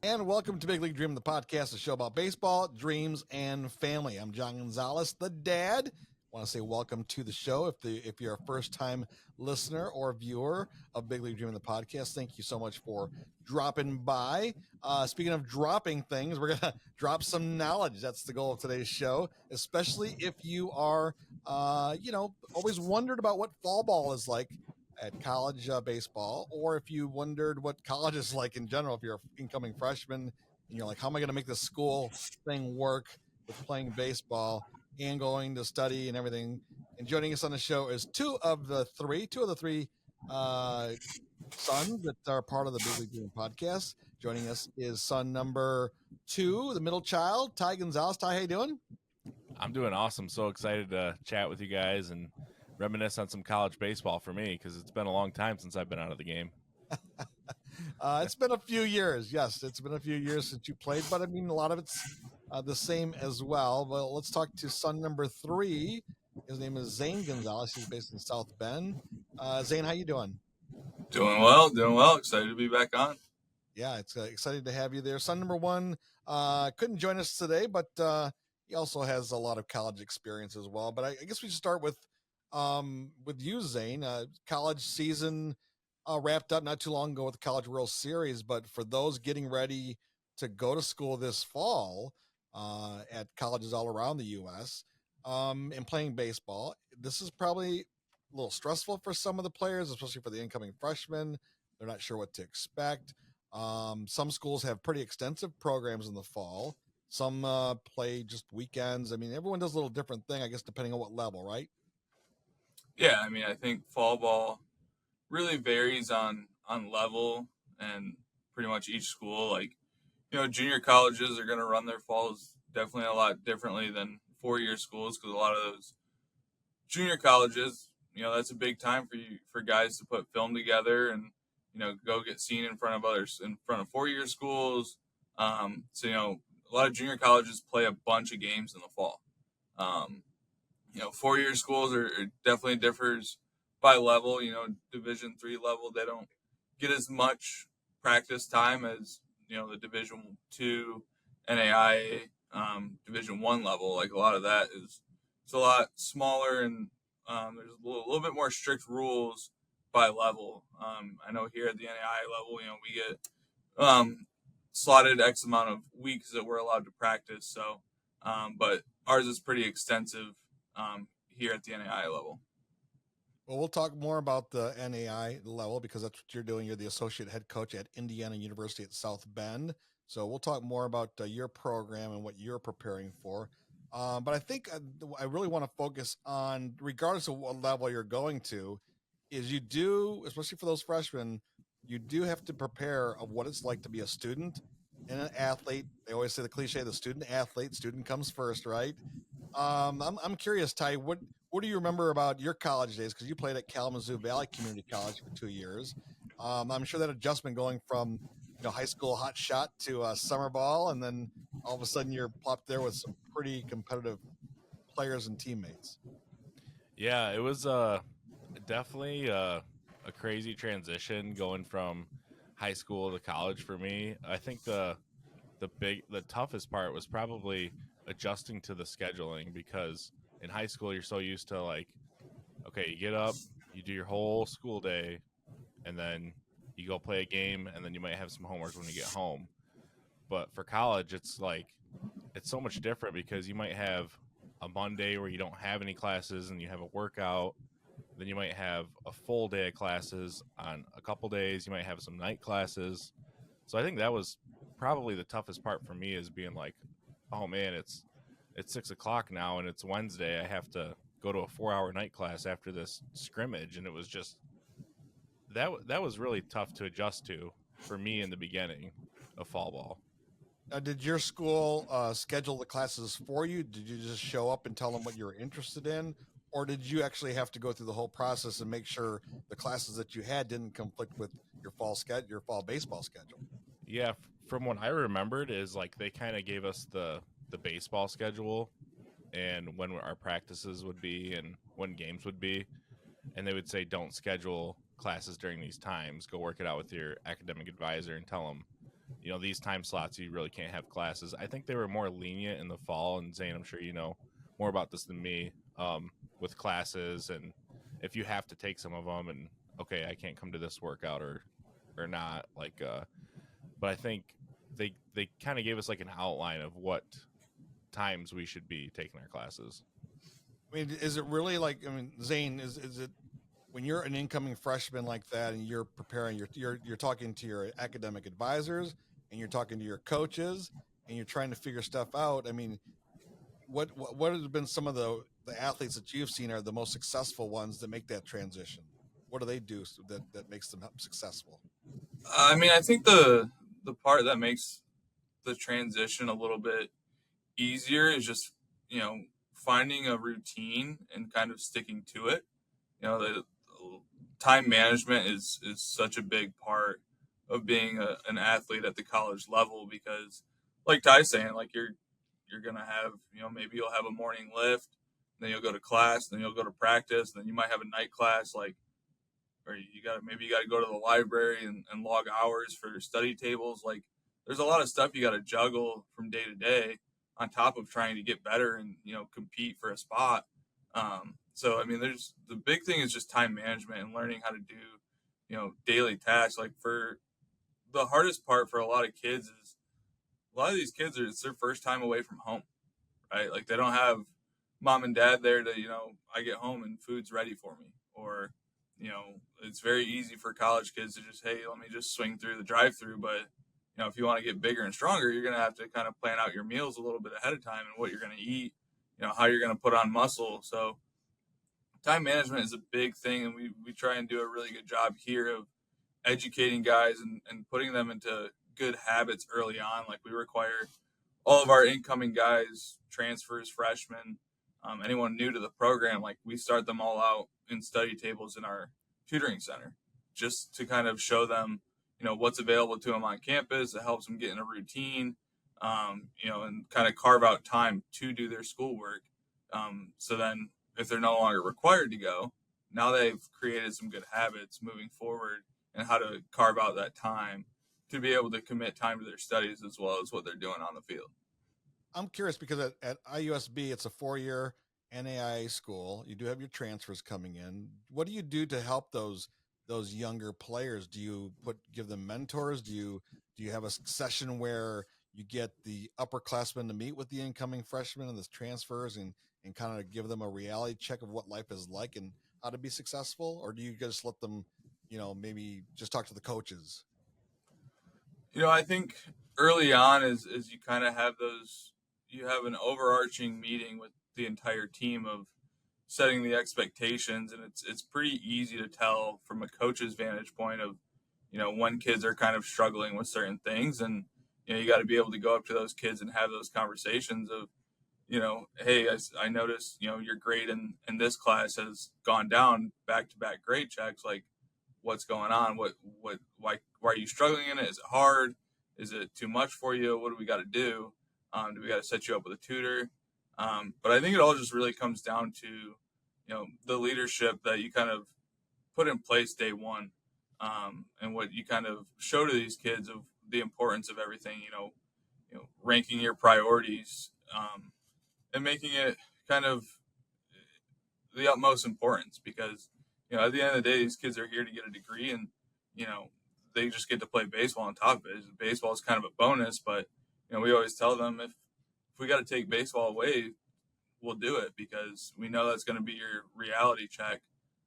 and welcome to Big League Dream, the podcast, a show about baseball, dreams, and family. I'm John Gonzalez, the dad. I want to say welcome to the show. If you're a first-time listener or viewer of Big League Dream, the podcast, thank you so much for dropping by. Speaking of dropping things, we're gonna drop some knowledge. That's the goal of today's show, especially if you are, always wondered about what fall ball is like at college baseball, or if you wondered what college is like in general, if you're an incoming freshman and you're like, how am I going to make this school thing work with playing baseball and going to study and everything? And joining us on the show is two of the three sons that are part of the Big League Dream podcast. Joining us is son number 2, the middle child, Ty Gonzalez. Ty, how you doing? I'm doing awesome. So excited to chat with you guys and reminisce on some college baseball for me because it's been a long time since I've been out of the game. It's been a few years. Yes, it's been a few years since you played, but I mean, a lot of it's the same as well. Well, let's talk to son number 3. His name is Zane Gonzalez. He's based in South Bend. Zane, how you doing? Doing well. Excited to be back on. Yeah, it's excited to have you there. Son number 1 couldn't join us today, but he also has a lot of college experience as well. But I guess we should start with you, Zane. College season wrapped up not too long ago with the College World Series, but for those getting ready to go to school this fall at colleges all around the U.S. And playing baseball, this is probably a little stressful for some of the players, especially for the incoming freshmen. They're not sure what to expect. Some schools have pretty extensive programs in the fall. Some play just weekends. I mean, everyone does a little different thing, I guess, depending on what level, right? Yeah, I mean, I think fall ball really varies on level and pretty much each school. Like, junior colleges are going to run their falls definitely a lot differently than 4-year schools because a lot of those junior colleges, that's a big time for guys to put film together and go get seen in front of others, in front of 4-year schools. So a lot of junior colleges play a bunch of games in the fall. 4-year schools are definitely differs by level. Division III level, they don't get as much practice time as the Division II, NAIA, Division I level. Like a lot of that it's a lot smaller and there's a little bit more strict rules by level. I know here at the NAIA level, we get slotted X amount of weeks that we're allowed to practice. So, but ours is pretty extensive here at the NAIA level. Well, we'll talk more about the NAI level because that's what you're doing. You're the associate head coach at Indiana University at South Bend. So we'll talk more about your program and what you're preparing for. But I think I really want to focus on, regardless of what level you're going to, is you do, especially for those freshmen, you do have to prepare of what it's like to be a student and an athlete. They always say the cliche, the student athlete, student comes first, right? I'm curious, Ty, what do you remember about your college days? Because you played at Kalamazoo Valley Community College for 2 years. I'm sure that adjustment going from high school hot shot to summer ball, and then all of a sudden you're plopped there with some pretty competitive players and teammates. Yeah, it was definitely a crazy transition going from high school to college for me. I think the toughest part was probably adjusting to the scheduling because in high school you're so used to like, okay, you get up, you do your whole school day, and then you go play a game, and then you might have some homework when you get home. But for college, it's so much different because you might have a Monday where you don't have any classes and you have a workout. Then you might have a full day of classes on a couple days. You might have some night classes. So I think that was probably the toughest part for me, is being like, oh man, it's 6 o'clock now and it's Wednesday. I have to go to a 4-hour night class after this scrimmage. And it was just, that was really tough to adjust to for me in the beginning of fall ball. Did your school schedule the classes for you? Did you just show up and tell them what you were interested in? Or did you actually have to go through the whole process and make sure the classes that you had didn't conflict with your fall baseball schedule? Yeah, from what I remembered is like they kind of gave us the baseball schedule and when our practices would be and when games would be. And they would say, don't schedule classes during these times. Go work it out with your academic advisor and tell them, these time slots you really can't have classes. I think they were more lenient in the fall, and Zane, I'm sure you know more about this than me, with classes, and if you have to take some of them, and okay, I can't come to this workout or not, like but I think they kind of gave us like an outline of what times we should be taking our classes. I mean, is it really like, I mean, Zane, is it when you're an incoming freshman like that and you're preparing, you're talking to your academic advisors and you're talking to your coaches and you're trying to figure stuff out? I mean, what has been some of the athletes that you've seen are the most successful ones that make that transition? What do they do that makes them successful? I mean, I think the part that makes the transition a little bit easier is just, finding a routine and kind of sticking to it. The time management is such a big part of being an athlete at the college level, because like Ty's saying, like you're gonna have, maybe you'll have a morning lift, then you'll go to class, then you'll go to practice, then you might have a night class, like, or you gotta go to the library and log hours for study tables. Like, there's a lot of stuff you gotta juggle from day to day, on top of trying to get better and compete for a spot. So I mean, there's the big thing is just time management and learning how to do daily tasks. Like, for the hardest part for a lot of kids is, a lot of these kids it's their first time away from home, right? Like, they don't have mom and dad there to, I get home and food's ready for me. Or, it's very easy for college kids to just, hey, let me just swing through the drive through. But, if you want to get bigger and stronger, you're going to have to kind of plan out your meals a little bit ahead of time, and what you're going to eat, how you're going to put on muscle. So time management is a big thing. And we try and do a really good job here of educating guys and putting them into good habits early on. Like, we require all of our incoming guys, transfers, freshmen, anyone new to the program, like, we start them all out in study tables in our tutoring center, just to kind of show them, what's available to them on campus. It helps them get in a routine, and kind of carve out time to do their schoolwork. So then, if they're no longer required to go, now they've created some good habits moving forward, and how to carve out that time to be able to commit time to their studies as well as what they're doing on the field. I'm curious because at IUSB, it's a 4-year NAIA school. You do have your transfers coming in. What do you do to help those younger players? Do you give them mentors? Do you have a session where you get the upperclassmen to meet with the incoming freshmen and the transfers and kind of give them a reality check of what life is like and how to be successful? Or do you just let them, maybe just talk to the coaches? I think early on is you kind of have you have an overarching meeting with the entire team of setting the expectations, and it's pretty easy to tell from a coach's vantage point of, when kids are kind of struggling with certain things. And you got to be able to go up to those kids and have those conversations of, hey, I noticed, your grade in this class has gone down back-to-back grade checks. Like, what's going on? Why are you struggling in it? Is it hard? Is it too much for you? What do we got to do? Do we got to set you up with a tutor? But I think it all just really comes down to, the leadership that you kind of put in place day one, and what you kind of show to these kids of the importance of everything, ranking your priorities, and making it kind of the utmost importance, because, at the end of the day, these kids are here to get a degree, and, they just get to play baseball on top of it. Baseball is kind of a bonus, but, we always tell them if we got to take baseball away, we'll do it, because we know that's going to be your reality check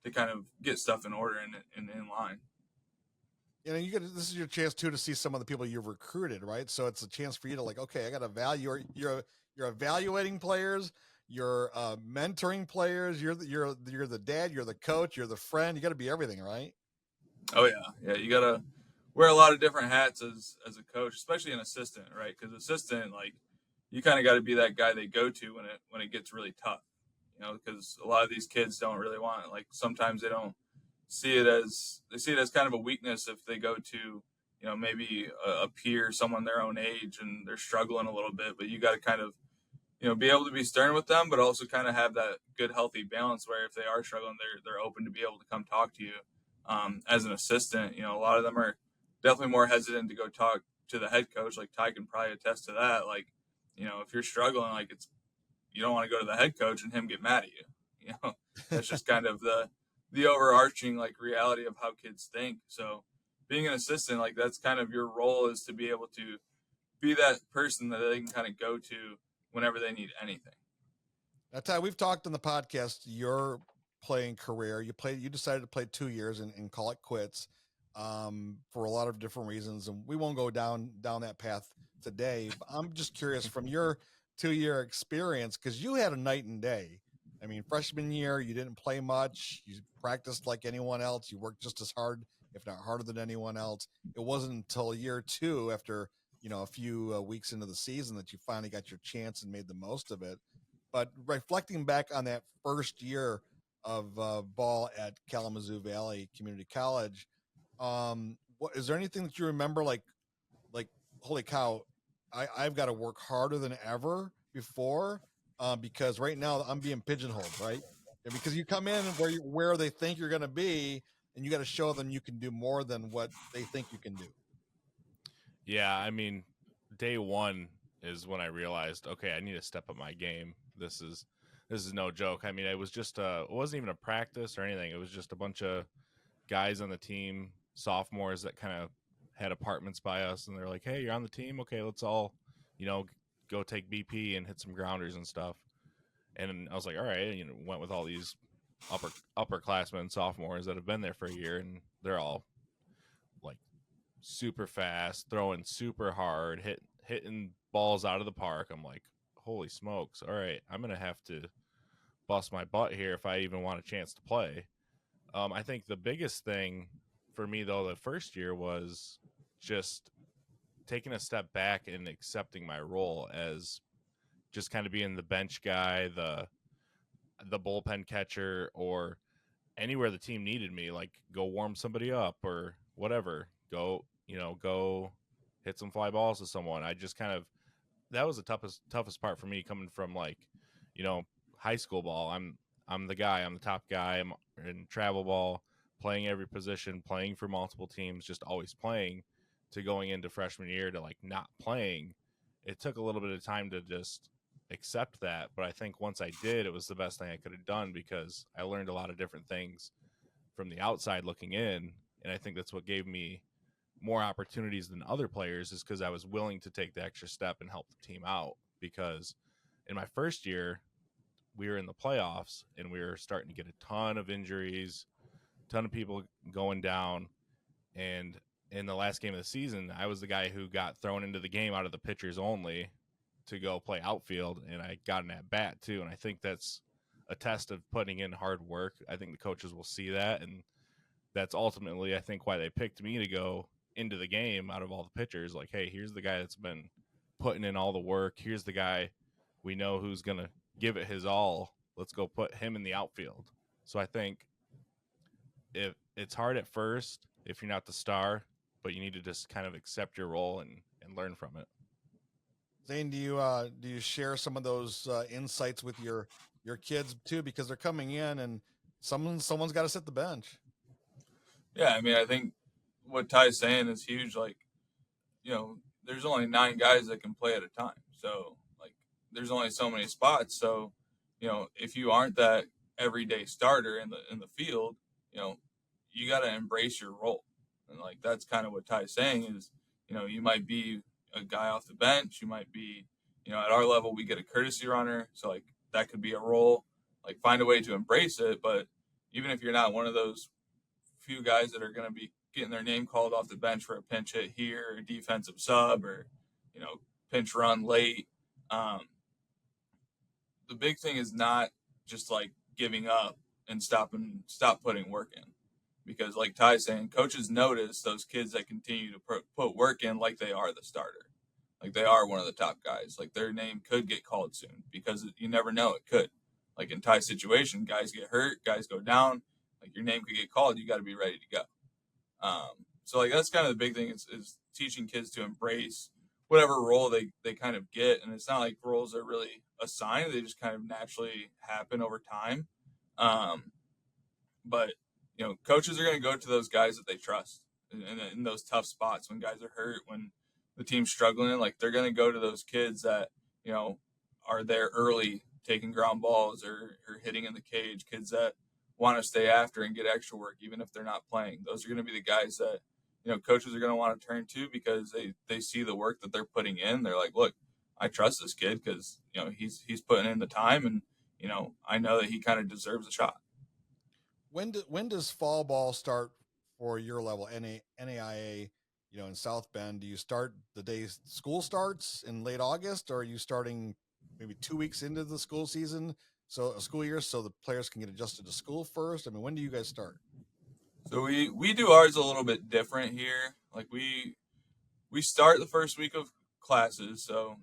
to kind of get stuff in order and in line. This is your chance too to see some of the people you've recruited, right? So it's a chance for you to, like, okay, I got to value. You're evaluating players, you're mentoring players, you're the dad, you're the coach, you're the friend. You got to be everything, right? Oh yeah. You got to wear a lot of different hats as a coach, especially an assistant, right? Because assistant, like, you kind of got to be that guy they go to when it gets really tough, because a lot of these kids don't really want it. Like, sometimes they don't see it as kind of a weakness if they go to, maybe a peer, someone their own age, and they're struggling a little bit. But you got to kind of, be able to be stern with them, but also kind of have that good, healthy balance where if they are struggling, they're open to be able to come talk to you. As an assistant, a lot of them are definitely more hesitant to go talk to the head coach, like Ty can probably attest to that. Like, you know, if you're struggling, like you don't want to go to the head coach and him get mad at you. You know, that's just kind of the overarching like reality of how kids think. So being an assistant, like that's kind of your role, is to be able to be that person that they can kind of go to whenever they need anything. Now, Ty, we've talked on the podcast your playing career. You decided to play 2 years and call it quits for a lot of different reasons, and we won't go down that path today. But I'm just curious from your 2-year experience, because you had a night and day. I mean, freshman year, you didn't play much. You practiced like anyone else. You worked just as hard, if not harder than anyone else. It wasn't until year 2, after a few weeks into the season, that you finally got your chance and made the most of it. But reflecting back on that first year of ball at Kalamazoo Valley Community College, what is there anything that you remember like holy cow, I've got to work harder than ever before, because right now I'm being pigeonholed, right? And because you come in where they think you're going to be, and you got to show them you can do more than what they think you can do. Yeah, I mean, day one is when I realized, okay, I need to step up my game. This is no joke. I mean, it was just it wasn't even a practice or anything. It was just a bunch of guys on the team, sophomores that kind of had apartments by us, and they're like, "Hey, you're on the team. Okay, let's all, go take BP and hit some grounders and stuff." And I was like, "All right," went with all these upperclassmen, sophomores that have been there for a year, and they're all like super fast, throwing super hard, hitting balls out of the park. I'm like, holy smokes! All right, I'm gonna have to bust my butt here if I even want a chance to play. I think the biggest thing for me, though, the first year was just taking a step back and accepting my role as just kind of being the bench guy, the bullpen catcher, or anywhere the team needed me, like go warm somebody up or whatever, go hit some fly balls to someone. I just kind of, that was the toughest part for me, coming from high school ball. I'm the guy, I'm the top guy. I'm in travel ball, playing every position, playing for multiple teams, just always playing, to going into freshman year to like not playing. It took a little bit of time to just accept that, but I think once I did, it was the best thing I could have done, because I learned a lot of different things from the outside looking in, and I think that's what gave me more opportunities than other players, is because I was willing to take the extra step and help the team out. Because in my first year, we were in the playoffs and we were starting to get a ton of injuries, a ton of people going down, and in the last game of the season, I was the guy who got thrown into the game out of the pitchers only to go play outfield, and I got an at bat too. And I think that's a test of putting in hard work. I think the coaches will see that, and that's ultimately, I think, why they picked me to go into the game out of all the pitchers. Like, hey, here's the guy that's been putting in all the work. Here's the guy we know who's going to give it his all. Let's go put him in the outfield. So I think if it's hard at first, if you're not the star, but you need to just kind of accept your role and learn from it. Zane, do you share some of those insights with your kids too, because they're coming in and someone's got to sit the bench? Yeah, I mean, I think what Ty's saying is huge. Like, there's only 9 guys that can play at a time, so like there's only so many spots. So, if you aren't that everyday starter in the field, you got to embrace your role. And like that's kind of what Ty's saying is, you might be a guy off the bench, you might be, at our level we get a courtesy runner, so like that could be a role. Like find a way to embrace it. But even if you're not one of those few guys that are going to be getting their name called off the bench for a pinch hit here, or defensive sub, or pinch run late, the big thing is not just like giving up and stop putting work in. Because like Ty's saying, coaches notice those kids that continue to put work in like they are the starter. Like they are one of the top guys. Like their name could get called soon, because you never know, it could. Like in Ty's situation, guys get hurt, guys go down. Like your name could get called, you got to be ready to go. So like that's kind of the big thing is teaching kids to embrace whatever role they kind of get. And it's not like roles are really assigned, they just kind of naturally happen over time. But coaches are going to go to those guys that they trust in those tough spots, when guys are hurt, when the team's struggling, like they're going to go to those kids that, you know, are there early taking ground balls or hitting in the cage, kids that want to stay after and get extra work, even if they're not playing. Those are going to be the guys that, you know, coaches are going to want to turn to because they see the work that they're putting in. They're like, look, I trust this kid because, you know, he's putting in the time and, you know, I know that he kind of deserves a shot. When does fall ball start for your level, NAIA, you know, in South Bend? Do you start the day school starts in late August, or are you starting maybe 2 weeks into the school season, so a school year, so the players can get adjusted to school first? I mean, when do you guys start? So we do ours a little bit different here. Like we start the first week of classes. So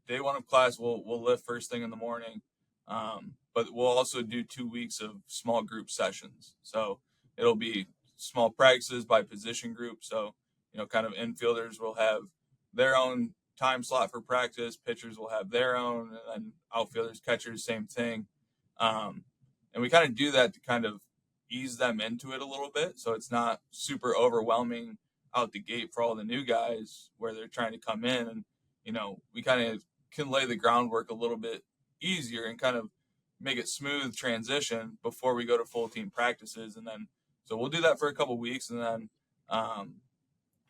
day one of class, we'll lift first thing in the morning, but we'll also do 2 weeks of small group sessions. So it'll be small practices by position group. So, you know, kind of infielders will have their own time slot for practice, pitchers will have their own, and then outfielders, catchers, same thing. And we kind of do that to kind of ease them into it a little bit, so it's not super overwhelming out the gate for all the new guys where they're trying to come in. And, you know, we kind of can lay the groundwork a little bit easier and kind of make it smooth transition before we go to full team practices. And then, so we'll do that for a couple weeks. And then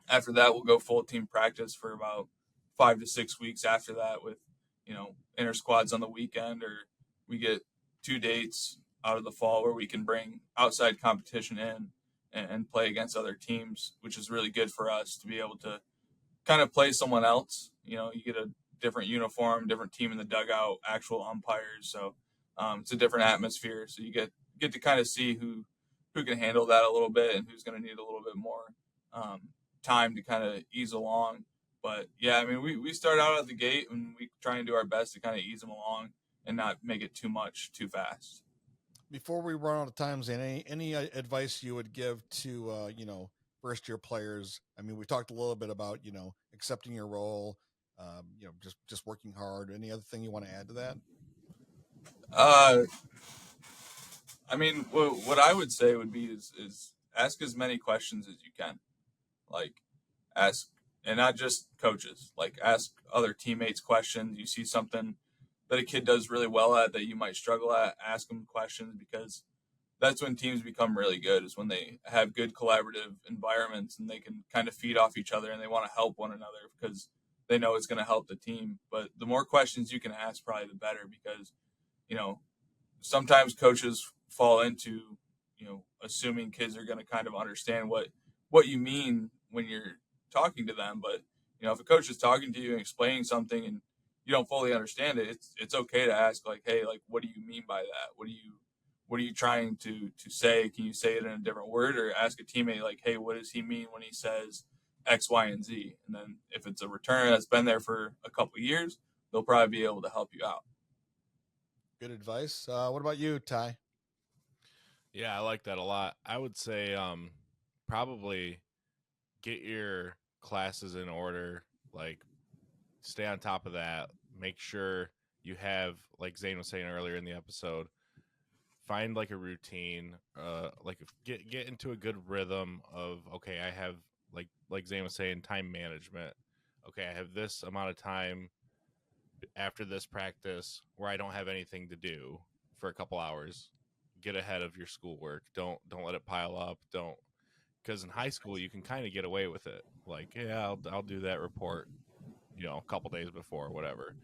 after that, we'll go full team practice for about 5 to 6 weeks after that with, you know, inter squads on the weekend, or we get 2 dates out of the fall where we can bring outside competition in and play against other teams, which is really good for us to be able to kind of play someone else. You know, you get a different uniform, different team in the dugout, actual umpires. So it's a different atmosphere. So you get to kind of see who can handle that a little bit and who's going to need a little bit more time to kind of ease along. But yeah, I mean, we start out at the gate and we try and do our best to kind of ease them along and not make it too much too fast. Before we run out of time, Zane, any advice you would give to you know, first year players? I mean, we talked a little bit about, you know, accepting your role, you know, just working hard. Any other thing you want to add to that? I mean, what I would say would be is ask as many questions as you can. Like, ask, and not just coaches, like ask other teammates questions. You see something that a kid does really well at that you might struggle at, ask them questions, because that's when teams become really good, is when they have good collaborative environments and they can kind of feed off each other and they want to help one another because they know it's going to help the team. But the more questions you can ask, probably the better, because, you know, sometimes coaches fall into, you know, assuming kids are going to kind of understand what you mean when you're talking to them. But, you know, if a coach is talking to you and explaining something and you don't fully understand it, it's okay to ask, like, hey, like, what do you mean by that? What are you trying to say? Can you say it in a different word? Or ask a teammate, like, hey, what does he mean when he says X, Y, and Z? And then if it's a returner that's been there for a couple of years, they'll probably be able to help you out. Good advice. What about you, Ty? Yeah, I like that a lot. I would say probably get your classes in order, like stay on top of that. Make sure you have, like Zane was saying earlier in the episode, find like a routine, like get into a good rhythm of, okay, I have, like Zane was saying, time management. Okay, I have this amount of time after this practice where I don't have anything to do for a couple hours. Get ahead of your schoolwork. Don't let it pile up. Don't, because in high school you can kind of get away with it. Like, yeah, I'll do that report, you know, a couple days before or whatever.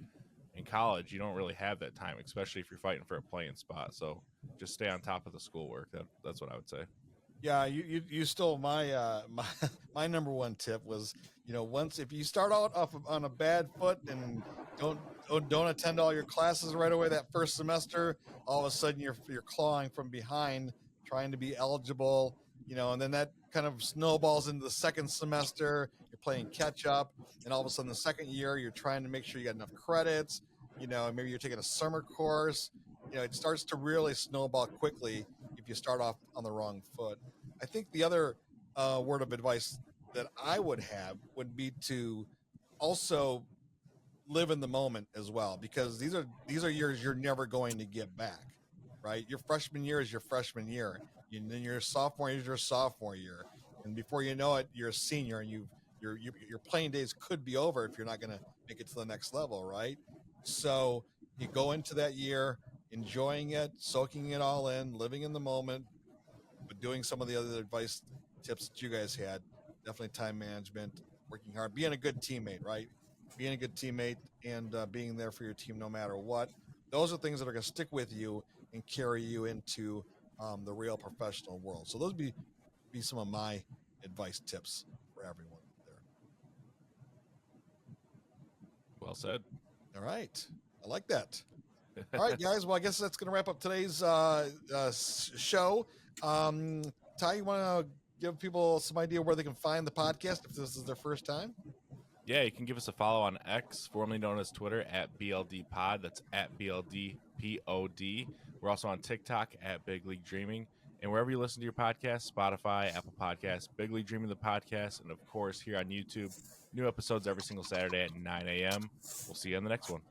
In college, you don't really have that time, especially if you're fighting for a playing spot. So just stay on top of the schoolwork. That's what I would say. Yeah, you stole my my number one tip was, you know, once if you start out on a bad foot and don't attend all your classes right away that first semester, all of a sudden you're clawing from behind trying to be eligible, you know, and then that kind of snowballs into the second semester. You're playing catch up, and all of a sudden the second year you're trying to make sure you got enough credits, you know, and maybe you're taking a summer course. You know, it starts to really snowball quickly if you start off on the wrong foot. I think the other word of advice that I would have would be to also live in the moment as well, because these are years you're never going to get back, right? Your freshman year is your freshman year, and then your sophomore year is your sophomore year, and before you know it, you're a senior and you're your playing days could be over if you're not going to make it to the next level, right? So you go into that year enjoying it, soaking it all in, living in the moment, but doing some of the other advice tips that you guys had. Definitely time management, working hard, being a good teammate, right? Being a good teammate and being there for your team no matter what. Those are things that are going to stick with you and carry you into the real professional world. So those be some of my advice tips for everyone there. Well said. All right. I like that. All right, guys. Well, I guess that's going to wrap up today's show. Ty, you want to give people some idea where they can find the podcast if this is their first time? Yeah, you can give us a follow on X, formerly known as Twitter, at BLD Pod. That's at BLDPOD. We're also on TikTok at Big League Dreaming. And wherever you listen to your podcast, Spotify, Apple Podcasts, Big League Dreaming the podcast, and of course here on YouTube, new episodes every single Saturday at 9 a.m. We'll see you on the next one.